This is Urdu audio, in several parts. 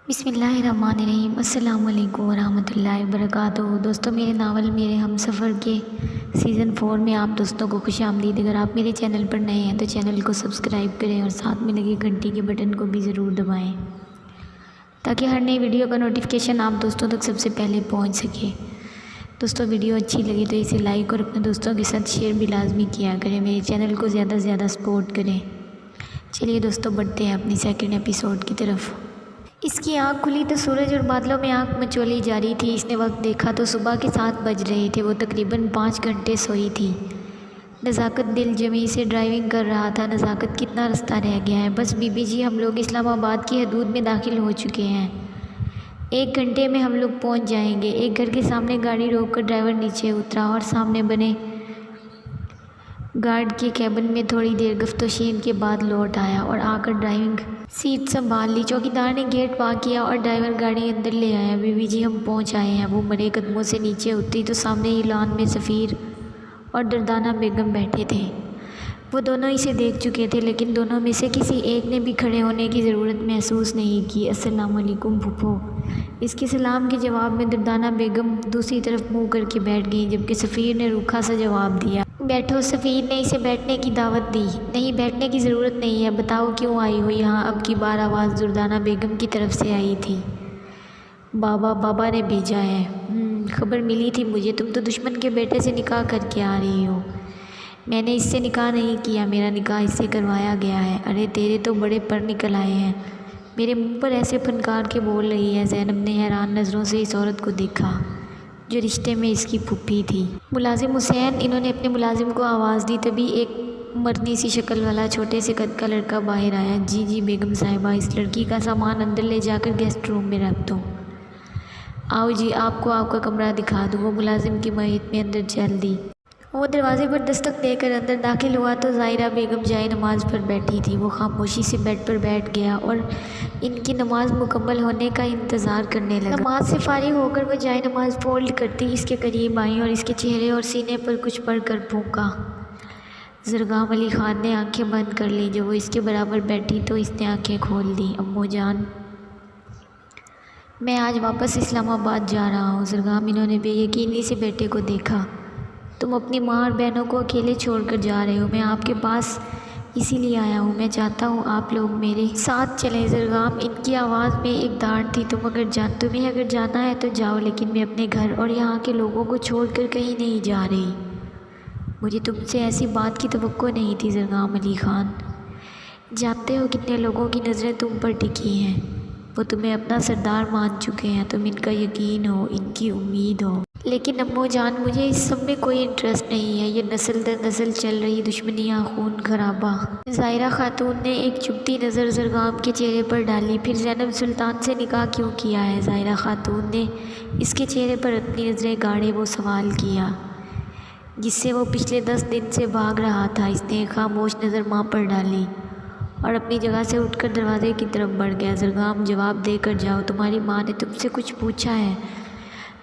بسم اللہ الرحمن الرحیم۔ السلام علیکم ورحمۃ اللہ وبرکاتہ۔ دوستوں، میرے ناول میرے ہم سفر کے سیزن 4 میں آپ دوستوں کو خوش آمدید۔ اگر آپ میرے چینل پر نئے ہیں تو چینل کو سبسکرائب کریں اور ساتھ میں لگے گھنٹی کے بٹن کو بھی ضرور دبائیں تاکہ ہر نئی ویڈیو کا نوٹیفیکیشن آپ دوستوں تک سب سے پہلے پہنچ سکے۔ دوستوں، ویڈیو اچھی لگے تو اسے لائک اور اپنے دوستوں کے ساتھ شیئر بھی لازمی کیا کریں۔ میرے چینل کو زیادہ سے زیادہ سپورٹ کریں۔ چلیے دوستوں، بڑھتے ہیں اپنی سیکنڈ ایپیسوڈ کی طرف۔ اس کی آنکھ کھلی تو سورج اور بادلوں میں آنکھ مچولی جاری تھی۔ اس نے وقت دیکھا تو صبح کے 7 بج رہے تھے۔ وہ تقریباً 5 گھنٹے سوئی تھی۔ نزاکت دل جمی سے ڈرائیونگ کر رہا تھا۔ نزاکت، کتنا رستہ رہ گیا ہے؟ بس بی بی جی، ہم لوگ اسلام آباد کی حدود میں داخل ہو چکے ہیں۔ 1 گھنٹے میں ہم لوگ پہنچ جائیں گے۔ ایک گھر کے سامنے گاڑی روک کر ڈرائیور نیچے اترا اور سامنے بنے گارڈ کے کیبن میں تھوڑی دیر گفت و شین کے بعد لوٹ آیا اور آ کر ڈرائیونگ سیٹ سنبھال لی۔ چوکیدار نے گیٹ پاک کیا اور ڈرائیور گاڑی اندر لے آیا۔ بی بی جی، ہم پہنچ آئے ہیں۔ وہ مرے قدموں سے نیچے اتری تو سامنے ہی لان میں سفیر اور دردانہ بیگم بیٹھے تھے۔ وہ دونوں اسے دیکھ چکے تھے، لیکن دونوں میں سے کسی ایک نے بھی کھڑے ہونے کی ضرورت محسوس نہیں کی۔ السلام علیکم پھوپھو۔ اس کے سلام کے جواب میں دردانہ بیگم دوسری طرف منہ کر کے بیٹھ گئیں، جبکہ سفیر نے روکھا سا جواب دیا۔ بیٹھو۔ سفیر نے اسے بیٹھنے کی دعوت دی۔ نہیں، بیٹھنے کی ضرورت نہیں ہے۔ بتاؤ کیوں آئی ہو یہاں؟ اب کی بار آواز دردانہ بیگم کی طرف سے آئی تھی۔ بابا نے بھیجا ہے۔ خبر ملی تھی مجھے۔ تم تو دشمن کے بیٹے سے نکاح کر کے آ رہی ہو۔ میں نے اس سے نکاح نہیں کیا، میرا نکاح اس سے کروایا گیا ہے۔ ارے تیرے تو بڑے پر نکل آئے ہیں۔ میرے منہ پر ایسے پھنکار کے بول رہی ہے۔ زینب نے حیران نظروں سے اس عورت کو دیکھا جو رشتے میں اس کی پھوپھی تھی۔ ملازم حسین، انہوں نے اپنے ملازم کو آواز دی۔ تبھی ایک مرنی سی شکل والا چھوٹے سے قد کا لڑکا باہر آیا۔ جی بیگم صاحبہ، اس لڑکی کا سامان اندر لے جا کر گیسٹ روم میں رکھ دو۔ آؤ جی، آپ کو آپ کا کمرہ دکھا دوں۔ وہ ملازم کی معیت میں اندر چل دی۔ وہ دروازے پر دستک دے کر اندر داخل ہوا تو ظاہرہ بیگم جائے نماز پر بیٹھی تھی۔ وہ خاموشی سے بیڈ پر بیٹھ گیا اور ان کی نماز مکمل ہونے کا انتظار کرنے لگا۔ نماز سے فارغ ہو کر وہ جائے نماز فولڈ کرتی اس کے قریب آئیں اور اس کے چہرے اور سینے پر کچھ پڑھ کر پھونکا۔ زرگام علی خان نے آنکھیں بند کر لیں۔ جب وہ اس کے برابر بیٹھی تو اس نے آنکھیں کھول دیں۔ امو جان، میں آج واپس اسلام آباد جا رہا ہوں۔ زرگام، انہوں نے بے یقینی سے بیٹے کو دیکھا۔ تم اپنی ماں اور بہنوں کو اکیلے چھوڑ کر جا رہے ہو؟ میں آپ کے پاس اسی لیے آیا ہوں۔ میں چاہتا ہوں آپ لوگ میرے ساتھ چلیں۔ زرگام، ان کی آواز میں ایک ڈانٹ تھی۔ تمہیں اگر جانا ہے تو جاؤ، لیکن میں اپنے گھر اور یہاں کے لوگوں کو چھوڑ کر کہیں نہیں جا رہی۔ مجھے تم سے ایسی بات کی توقع نہیں تھی زرگام علی خان۔ جانتے ہو کتنے لوگوں کی نظریں تم پر ٹکی ہیں؟ وہ تمہیں اپنا سردار مان چکے ہیں۔ تم ان کا یقین ہو، ان کی امید ہو۔ لیکن امو جان، مجھے اس سب میں کوئی انٹرسٹ نہیں ہے۔ یہ نسل در نسل چل رہی دشمنیاں، خون خرابہ۔ ظاہرہ خاتون نے ایک چبھتی نظر زرگام کے چہرے پر ڈالی۔ پھر زینب سلطان سے نکاح کیوں کیا ہے؟ ظاہرہ خاتون نے اس کے چہرے پر اپنی نظریں گاڑے وہ سوال کیا جس سے وہ پچھلے 10 دن سے بھاگ رہا تھا۔ اس نے ایک خاموش نظر ماں پر ڈالی اور اپنی جگہ سے اٹھ کر دروازے کی طرف بڑھ گیا۔ زرگام، جواب دے کر جاؤ، تمہاری ماں نے تم سے کچھ پوچھا ہے؟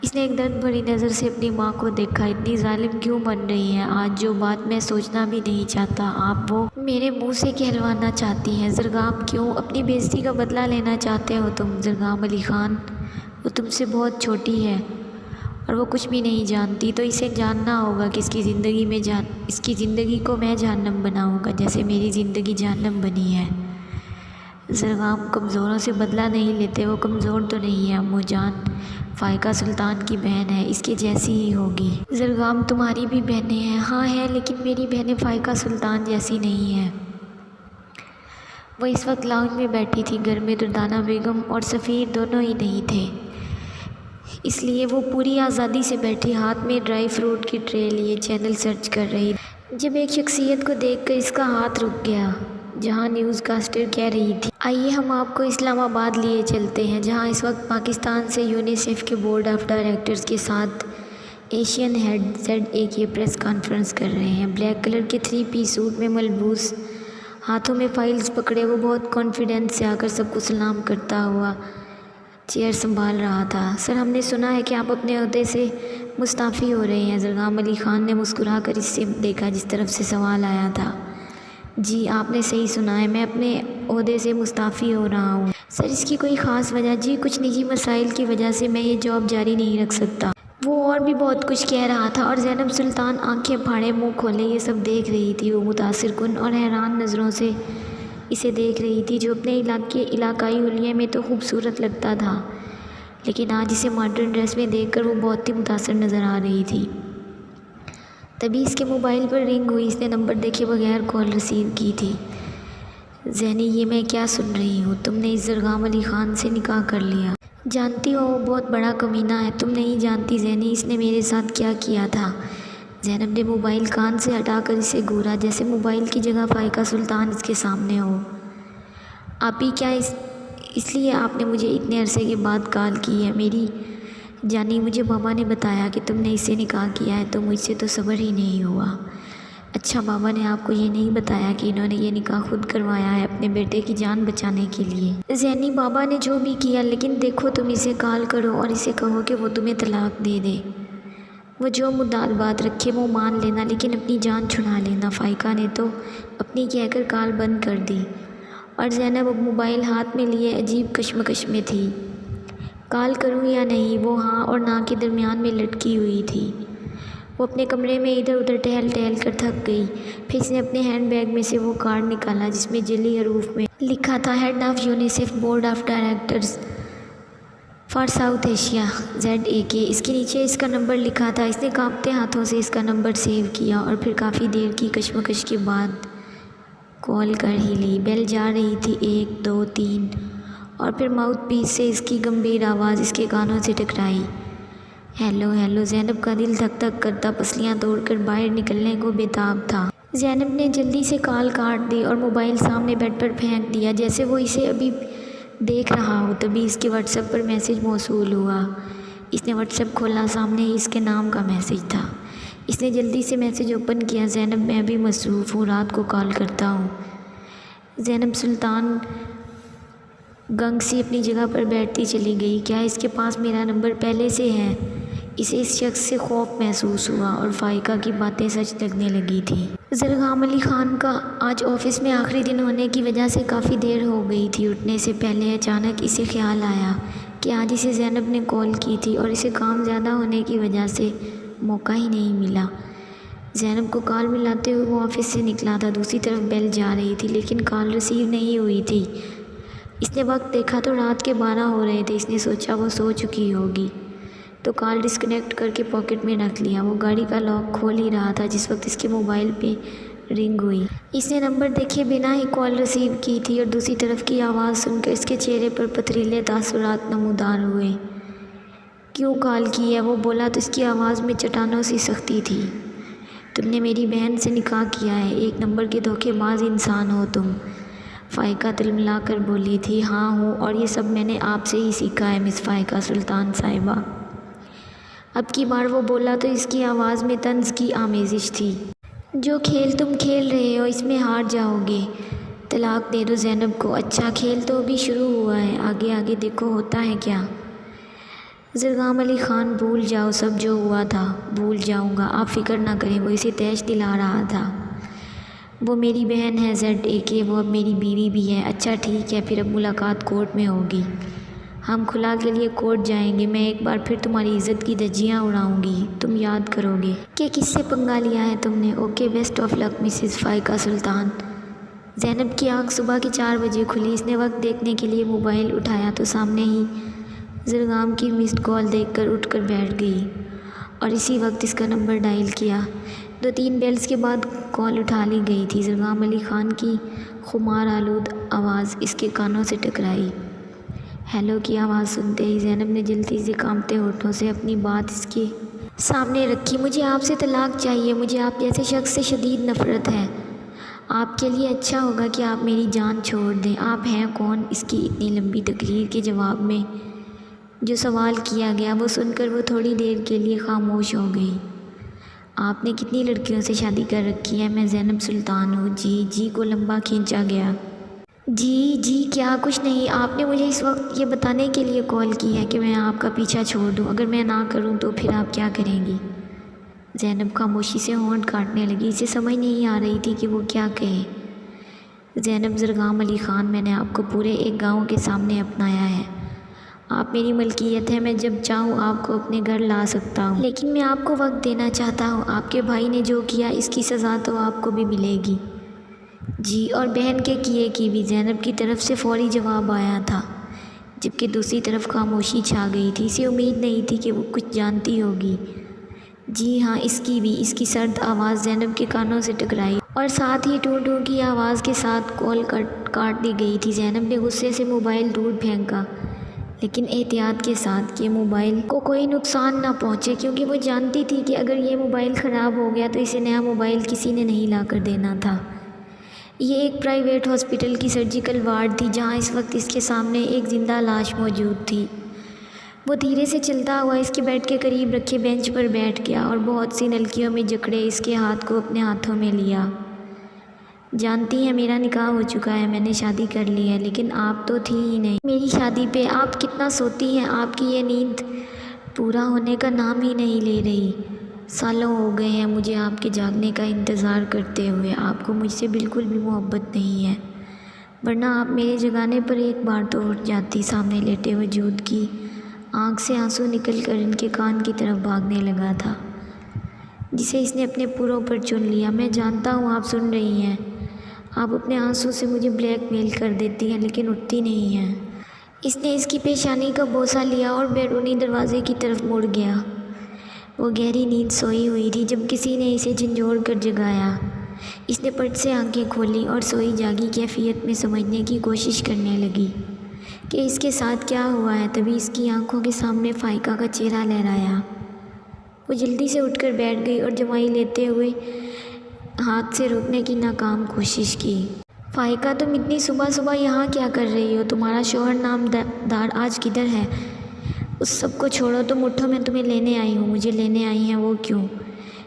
اس نے ایک درد بھری نظر سے اپنی ماں کو دیکھا۔ اتنی ظالم کیوں بن رہی ہیں آج؟ جو بات میں سوچنا بھی نہیں چاہتا، آپ وہ میرے منہ سے کہلوانا چاہتی ہیں۔ زرگام، کیوں؟ اپنی بے عزتی کا بدلہ لینا چاہتے ہو تم؟ زرگام علی خان، وہ تم سے بہت چھوٹی ہے اور وہ کچھ بھی نہیں جانتی، تو اسے جاننا ہوگا کہ اس کی زندگی کو میں جہنم بناؤں گا جیسے میری زندگی جہنم بنی ہے۔ زرگام، کمزوروں سے بدلہ نہیں لیتے۔ وہ کمزور تو نہیں ہے امو جان، فائقہ سلطان کی بہن ہے، اس کے جیسی ہی ہوگی۔ زرگام، تمہاری بھی بہنیں ہیں؟ ہاں ہیں، لیکن میری بہنیں فائقہ سلطان جیسی نہیں ہیں۔ وہ اس وقت لاؤنج میں بیٹھی تھی۔ گھر میں دردانہ بیگم اور سفیر دونوں ہی نہیں تھے، اس لیے وہ پوری آزادی سے بیٹھی، ہاتھ میں ڈرائی فروٹ کی ٹرے لیے چینل سرچ کر رہی۔ جب ایک شخصیت کو دیکھ کر اس کا ہاتھ رک گیا جہاں نیوز کاسٹر کہہ رہی تھی، آئیے ہم آپ کو اسلام آباد لیے چلتے ہیں، جہاں اس وقت پاکستان سے یونیسیف کے بورڈ آف ڈائریکٹرز کے ساتھ Asian head ZAK press conference کر رہے ہیں۔ بلیک کلر کے 3 پیس سوٹ میں ملبوس، ہاتھوں میں فائلز پکڑے، وہ بہت کانفیڈنس سے آ کر سب کو سلام کرتا ہوا چیئر سنبھال رہا تھا۔ سر، ہم نے سنا ہے کہ آپ اپنے عہدے سے مستعفی ہو رہے ہیں۔ زرگام علی خان نے مسکرا کر اس سے دیکھا جس طرف سے سوال آیا تھا۔ جی آپ نے صحیح سنا ہے، میں اپنے عہدے سے مستعفی ہو رہا ہوں۔ سر اس کی کوئی خاص وجہ؟ جی کچھ نجی مسائل کی وجہ سے میں یہ جاب جاری نہیں رکھ سکتا۔ وہ اور بھی بہت کچھ کہہ رہا تھا اور زینب سلطان آنکھیں پھاڑے منہ کھولے یہ سب دیکھ رہی تھی۔ وہ متاثر کن اور حیران نظروں سے اسے دیکھ رہی تھی، جو اپنے علاقائی حلیے میں تو خوبصورت لگتا تھا، لیکن آج اسے ماڈرن ڈریس میں دیکھ کر وہ بہت ہی متاثر نظر آ رہی تھی۔ تبھی اس کے موبائل پر رنگ ہوئی، اس نے نمبر دیکھے بغیر کال ریسیو کی تھی۔ زینی یہ میں کیا سن رہی ہوں؟ تم نے اس زرغام علی خان سے نکاح کر لیا؟ جانتی ہو وہ بہت بڑا کمینہ ہے، تم نہیں جانتی زینی اس نے میرے ساتھ کیا کیا تھا۔ زینب نے موبائل کان سے ہٹا کر اسے گھورا، جیسے موبائل کی جگہ فائقہ سلطان اس کے سامنے ہو۔ آپ ہی کیا اس لیے آپ نے مجھے اتنے عرصے کے بعد کال کی ہے؟ میری جانی مجھے بابا نے بتایا کہ تم نے اس سے نکاح کیا ہے، تو مجھ سے تو صبر ہی نہیں ہوا۔ اچھا بابا نے آپ کو یہ نہیں بتایا کہ انہوں نے یہ نکاح خود کروایا ہے اپنے بیٹے کی جان بچانے کے لیے؟ زینی بابا نے جو بھی کیا، لیکن دیکھو تم اسے کال کرو اور اسے کہو کہ وہ تمہیں طلاق دے دے۔ وہ جو مدعا بات رکھے وہ مان لینا، لیکن اپنی جان چھڑا لینا۔ فائقہ نے تو اپنی کہہ کر کال بند کر دی اور زینب اب موبائل ہاتھ میں لیے عجیب کشمکش میں تھی۔ کال کروں یا نہیں؟ وہ ہاں اور نہ کے درمیان میں لٹکی ہوئی تھی۔ وہ اپنے کمرے میں ادھر ادھر ٹہل ٹہل کر تھک گئی۔ پھر اس نے اپنے ہینڈ بیگ میں سے وہ کارڈ نکالا جس میں جلی حروف میں لکھا تھا head of UNICEF board of directors for South Asia ZAK۔ اس کے نیچے اس کا نمبر لکھا تھا۔ اس نے کانپتے ہاتھوں سے اس کا نمبر سیو کیا اور پھر کافی دیر کی کشمکش کے بعد کال کر ہی لی۔ بیل جا رہی تھی 1 2 3 اور پھر ماؤتھ پیس سے اس کی گمبھیر آواز اس کے کانوں سے ٹکرائی۔ Hello hello. زینب کا دل دھک دھک کرتا پسلیاں توڑ کر باہر نکلنے کو بےتاب تھا۔ زینب نے جلدی سے کال کاٹ دی اور موبائل سامنے بیڈ پر پھینک دیا جیسے وہ اسے ابھی دیکھ رہا ہو۔ تبھی اس کے واٹس ایپ پر میسج موصول ہوا۔ اس نے واٹس ایپ کھولا، سامنے ہی اس کے نام کا میسج تھا۔ اس نے جلدی سے میسج اوپن کیا۔ زینب میں ابھی مصروف ہوں، رات کو کال کرتا ہوں۔ زینب سلطان گنگ سی اپنی جگہ پر بیٹھتی چلی گئی۔ کیا اس کے پاس میرا نمبر پہلے سے ہے؟ اسے اس شخص سے خوف محسوس ہوا اور فائقہ کی باتیں سچ لگنے لگی تھی۔ زرغام علی خان کا آج آفس میں آخری دن ہونے کی وجہ سے کافی دیر ہو گئی تھی۔ اٹھنے سے پہلے اچانک اسے خیال آیا کہ آج اسے زینب نے کال کی تھی اور اسے کام زیادہ ہونے کی وجہ سے موقع ہی نہیں ملا۔ زینب کو کال ملاتے ہوئے وہ آفس سے نکلا تھا۔ دوسری طرف بیل جا رہی تھی لیکن کال ریسیو نہیں ہوئی تھی۔ اس نے وقت دیکھا تو رات کے 12 ہو رہے تھے۔ اس نے سوچا وہ سو چکی ہوگی تو کال ڈسکنیکٹ کر کے پاکٹ میں رکھ لیا۔ وہ گاڑی کا لاک کھول ہی رہا تھا جس وقت اس کے موبائل پہ رنگ ہوئی۔ اس نے نمبر دیکھے بنا ہی کال ریسیو کی تھی اور دوسری طرف کی آواز سن کر اس کے چہرے پر پتھریلے تاثرات نمودار ہوئے۔ کیوں کال کی ہے؟ وہ بولا تو اس کی آواز میں چٹانوں سی سختی تھی۔ تم نے میری بہن سے نکاح کیا ہے، ایک نمبر کے دھوکے باز انسان ہو تم۔ فائقہ تلملا کر بولی تھی۔ ہاں ہوں، اور یہ سب میں نے آپ سے ہی سیکھا ہے مس فائقہ سلطان صاحبہ۔ اب کی بار وہ بولا تو اس کی آواز میں طنز کی آمیزش تھی۔ جو کھیل تم کھیل رہے ہو اس میں ہار جاؤ گے۔ طلاق دے دو زینب کو۔ اچھا کھیل تو ابھی شروع ہوا ہے، آگے آگے دیکھو ہوتا ہے کیا۔ زرغام علی خان بھول جاؤ سب جو ہوا تھا، بھول جاؤں گا، آپ فکر نہ کریں۔ وہ اسے تیش دلا رہا تھا۔ وہ میری بہن ہے ZAK، وہ اب میری بیوی بھی ہے۔ اچھا ٹھیک ہے، پھر اب ملاقات کورٹ میں ہوگی۔ ہم خلا کے لیے کورٹ جائیں گے، میں ایک بار پھر تمہاری عزت کی دھجیاں اڑاؤں گی، تم یاد کرو گے کہ کس سے پنگا لیا ہے تم نے۔ Okay, best of luck Mrs Faiqa Sultan. Zainab کی آنکھ صبح کے 4 بجے کھلی۔ اس نے وقت دیکھنے کے لیے موبائل اٹھایا تو سامنے ہی زرغام کی مسڈ کال دیکھ کر اٹھ کر بیٹھ گئی اور اسی وقت اس کا نمبر ڈائل کیا۔ 2-3 بیلز کے بعد کال اٹھا لی گئی تھی۔ زرغام علی خان کی خمار آلود آواز اس کے کانوں سے ٹکرائی۔ ہیلو کی آواز سنتے ہی زینب نے جلدی سے کانپتے ہونٹوں سے اپنی بات اس کے سامنے رکھی۔ مجھے آپ سے طلاق چاہیے، مجھے آپ جیسے شخص سے شدید نفرت ہے۔ آپ کے لیے اچھا ہوگا کہ آپ میری جان چھوڑ دیں۔ آپ ہیں کون؟ اس کی اتنی لمبی تقریر کے جواب میں جو سوال کیا گیا وہ سن کر وہ تھوڑی دیر کے لیے خاموش ہو گئی۔ آپ نے کتنی لڑکیوں سے شادی کر رکھی ہے؟ میں زینب سلطان ہوں۔ جی کو لمبا کھینچا گیا۔ جی کیا؟ کچھ نہیں۔ آپ نے مجھے اس وقت یہ بتانے کے لیے کال کی ہے کہ میں آپ کا پیچھا چھوڑ دوں؟ اگر میں نہ کروں تو پھر آپ کیا کریں گی؟ زینب خاموشی سے ہونٹ کاٹنے لگی۔ اسے سمجھ نہیں آ رہی تھی کہ وہ کیا کہے۔ زینب زرگام علی خان، میں نے آپ کو پورے ایک گاؤں کے سامنے اپنایا ہے۔ آپ میری ملکیت ہے، میں جب چاہوں آپ کو اپنے گھر لا سکتا ہوں، لیکن میں آپ کو وقت دینا چاہتا ہوں۔ آپ کے بھائی نے جو کیا اس کی سزا تو آپ کو بھی ملے گی۔ جی، اور بہن کے کیے کی بھی۔ زینب کی طرف سے فوری جواب آیا تھا، جبکہ دوسری طرف خاموشی چھا گئی تھی۔ اسے امید نہیں تھی کہ وہ کچھ جانتی ہوگی۔ جی ہاں، اس کی بھی۔ اس کی سرد آواز زینب کے کانوں سے ٹکرائی اور ساتھ ہی ٹوں ٹوں کی آواز کے ساتھ کال کاٹ دی گئی تھی۔ زینب نے غصے سے موبائل دور پھینکا، لیکن احتیاط کے ساتھ کہ موبائل کو کوئی نقصان نہ پہنچے، کیونکہ وہ جانتی تھی کہ اگر یہ موبائل خراب ہو گیا تو اسے نیا موبائل کسی نے نہیں لا کر دینا تھا۔ یہ ایک پرائیویٹ ہاسپٹل کی سرجیکل وارڈ تھی، جہاں اس وقت اس کے سامنے ایک زندہ لاش موجود تھی۔ وہ دھیرے سے چلتا ہوا اس کے بیڈ کے قریب رکھے بینچ پر بیٹھ گیا اور بہت سی نلکیوں میں جکڑے اس کے ہاتھ کو اپنے ہاتھوں میں لیا۔ جانتی ہیں، میرا نکاح ہو چکا ہے، میں نے شادی کر لی ہے، لیکن آپ تو تھی ہی نہیں میری شادی پہ۔ آپ کتنا سوتی ہیں، آپ کی یہ نیند پورا ہونے کا نام ہی نہیں لے رہی۔ سالوں ہو گئے ہیں مجھے آپ کے جاگنے کا انتظار کرتے ہوئے۔ آپ کو مجھ سے بالکل بھی محبت نہیں ہے، ورنہ آپ میرے جگانے پر ایک بار تو اٹھ جاتی۔ سامنے لیٹے وجود کی آنکھ سے آنسو نکل کر ان کے کان کی طرف بھاگنے لگا تھا، جسے اس نے اپنے پروں پر چن لیا۔ میں جانتا ہوں آپ سن رہی ہیں، آپ اپنے آنسو سے مجھے بلیک میل کر دیتی ہیں، لیکن اٹھتی نہیں ہیں۔ اس نے اس کی پیشانی کا بوسہ لیا اور بیرونی دروازے کی طرف مڑ گیا۔ وہ گہری نیند سوئی ہوئی تھی جب کسی نے اسے جھنجھوڑ کر جگایا۔ اس نے پٹ سے آنکھیں کھولیں اور سوئی جاگی کیفیت میں سمجھنے کی کوشش کرنے لگی کہ اس کے ساتھ کیا ہوا ہے۔ تبھی اس کی آنکھوں کے سامنے فائقہ کا چہرہ لہرایا۔ وہ جلدی سے اٹھ کر بیٹھ گئی اور جمائی لیتے ہوئے ہاتھ سے روکنے کی ناکام کوشش کی۔ فائقہ، تم اتنی صبح صبح یہاں کیا کر رہی ہو؟ تمہارا شوہر نامدار آج کدھر ہے؟ اس سب کو چھوڑو، تم اٹھو، میں تمہیں لینے آئی ہوں۔ مجھے لینے آئی ہیں؟ وہ کیوں؟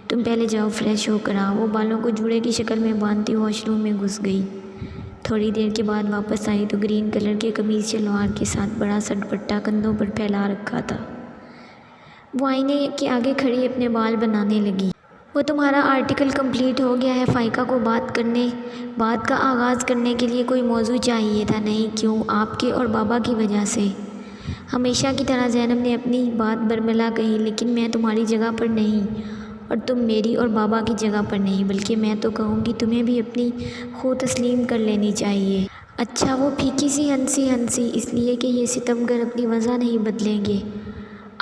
تم پہلے جاؤ فریش ہو کر آؤ۔ وہ بالوں کو جوڑے کی شکل میں باندھتی واش روم میں گھس گئی۔ تھوڑی دیر کے بعد واپس آئی تو گرین کلر کے قمیض شلوار کے ساتھ بڑا سا دوپٹہ کندھوں پر پھیلا رکھا تھا۔ وہ آئینے کے آگے کھڑی اپنے بال بنانے لگی۔ وہ تمہارا آرٹیکل کمپلیٹ ہو گیا ہے۔ فائقہ کو بات کا آغاز کرنے کے لیے کوئی موضوع چاہیے تھا۔ نہیں، کیوں؟ آپ کے اور بابا کی وجہ سے۔ ہمیشہ کی طرح زینب نے اپنی بات برملا کہی، لیکن میں تمہاری جگہ پر نہیں اور تم میری اور بابا کی جگہ پر نہیں، بلکہ میں تو کہوں گی تمہیں بھی اپنی خو تسلیم کر لینی چاہیے۔ اچھا، وہ پھیکی سی ہنسی، اس لیے کہ یہ ستمگر اپنی وجہ نہیں بدلیں گے۔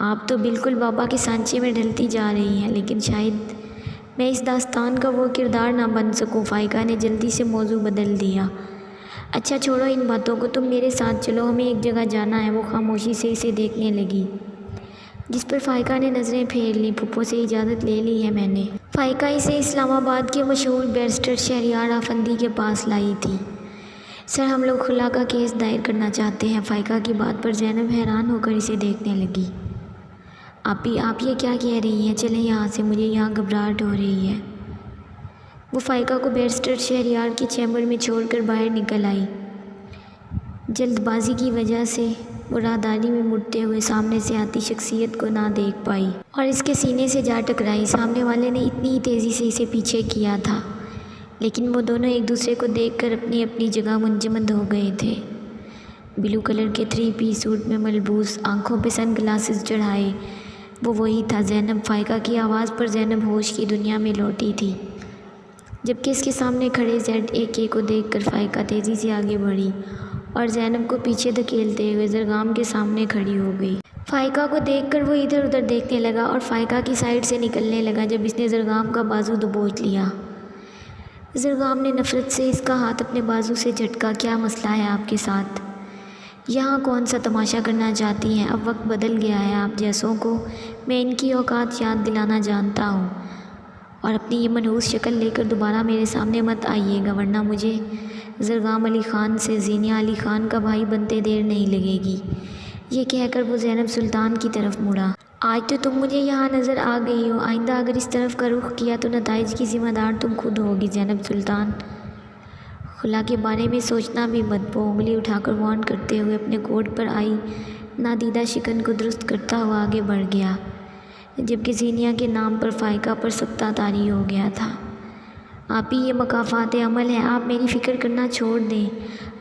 آپ تو بالکل بابا کے سانچے میں ڈھلتی جا رہی ہیں، لیکن شاید میں اس داستان کا وہ کردار نہ بن سکوں۔ فائقہ نے جلدی سے موضوع بدل دیا۔ اچھا چھوڑو ان باتوں کو، تم میرے ساتھ چلو، ہمیں ایک جگہ جانا ہے۔ وہ خاموشی سے اسے دیکھنے لگی، جس پر فائقہ نے نظریں پھیر لیں۔ پھپھو سے اجازت لے لی ہے میں نے۔ فائقہ اسے اسلام آباد کے مشہور بیرسٹر شہریار افندی کے پاس لائی تھی۔ سر، ہم لوگ خلا کا کیس دائر کرنا چاہتے ہیں۔ فائقہ کی بات پر زینب حیران ہو کر اسے دیکھنے لگی۔ آپ یہ کیا کہہ رہی ہیں؟ چلیں یہاں سے، مجھے یہاں گھبراہٹ ہو رہی ہے۔ وہ فائقہ کو بیرسٹر شہریار کے چیمبر میں چھوڑ کر باہر نکل آئی۔ جلد بازی کی وجہ سے وہ راہداری میں مڑتے ہوئے سامنے سے آتی شخصیت کو نہ دیکھ پائی اور اس کے سینے سے جا ٹکرائی۔ سامنے والے نے اتنی ہی تیزی سے اسے پیچھے کیا تھا، لیکن وہ دونوں ایک دوسرے کو دیکھ کر اپنی اپنی جگہ منجمد ہو گئے تھے۔ بلو کلر کے 3 پیس سوٹ میں ملبوس، آنکھوں پہ سن گلاسز چڑھائے، وہ وہی تھا زینب۔ فائقہ کی آواز پر زینب ہوش کی دنیا میں لوٹی تھی، جبکہ اس کے سامنے کھڑے ZAK کو دیکھ کر فائقہ تیزی سے آگے بڑھی اور زینب کو پیچھے دھکیلتے ہوئے زرگام کے سامنے کھڑی ہو گئی۔ فائقہ کو دیکھ کر وہ ادھر ادھر دیکھنے لگا اور فائقہ کی سائڈ سے نکلنے لگا جب اس نے زرگام کا بازو دبوچ لیا۔ زرگام نے نفرت سے اس کا ہاتھ اپنے بازو سے جھٹکا۔ کیا مسئلہ ہے آپ کے ساتھ؟ یہاں کون سا تماشا کرنا چاہتی ہیں؟ اب وقت بدل گیا ہے، آپ جیسوں کو میں ان کی اوقات یاد دلانا جانتا ہوں، اور اپنی یہ منحوس شکل لے کر دوبارہ میرے سامنے مت آئیے گا، ورنہ مجھے زرگام علی خان سے زینیہ علی خان کا بھائی بنتے دیر نہیں لگے گی۔ یہ کہہ کر وہ زینب سلطان کی طرف مڑا۔ آج تو تم مجھے یہاں نظر آ گئی ہو، آئندہ اگر اس طرف کا رخ کیا تو نتائج کی ذمہ دار تم خود ہوگی۔ زینب سلطان، خلا کے بارے میں سوچنا بھی مت۔ وہ انگلی اٹھا کر وارن کرتے ہوئے اپنے کوٹ پر آئی نادیدہ شکن کو درست کرتا ہوا آگے بڑھ گیا، جبکہ زینیہ کے نام پر فائقہ پر سکتہ طاری ہو گیا تھا۔ آپ ہی یہ مکافات عمل ہے، آپ میری فکر کرنا چھوڑ دیں۔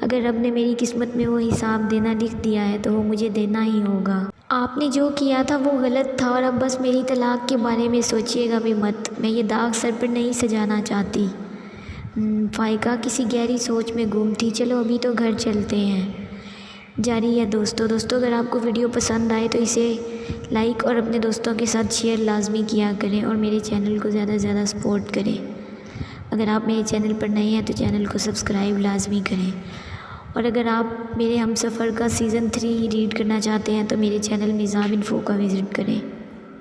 اگر رب نے میری قسمت میں وہ حساب دینا لکھ دیا ہے تو وہ مجھے دینا ہی ہوگا۔ آپ نے جو کیا تھا وہ غلط تھا، اور اب بس میری طلاق کے بارے میں سوچیے گا بھی مت، میں یہ داغ سر پر نہیں سجانا چاہتی۔ فائقہ کسی گہری سوچ میں گم تھی۔ چلو ابھی تو گھر چلتے ہیں۔ جاری ہے دوستو اگر آپ کو ویڈیو پسند آئے تو اسے لائک اور اپنے دوستوں کے ساتھ شیئر لازمی کیا کریں، اور میرے چینل کو زیادہ سے زیادہ سپورٹ کریں۔ اگر آپ میرے چینل پر نئے ہیں تو چینل کو سبسکرائب لازمی کریں، اور اگر آپ میرے ہم سفر کا سیزن 3 ریڈ کرنا چاہتے ہیں تو میرے چینل نظام انفو کا وزٹ کریں۔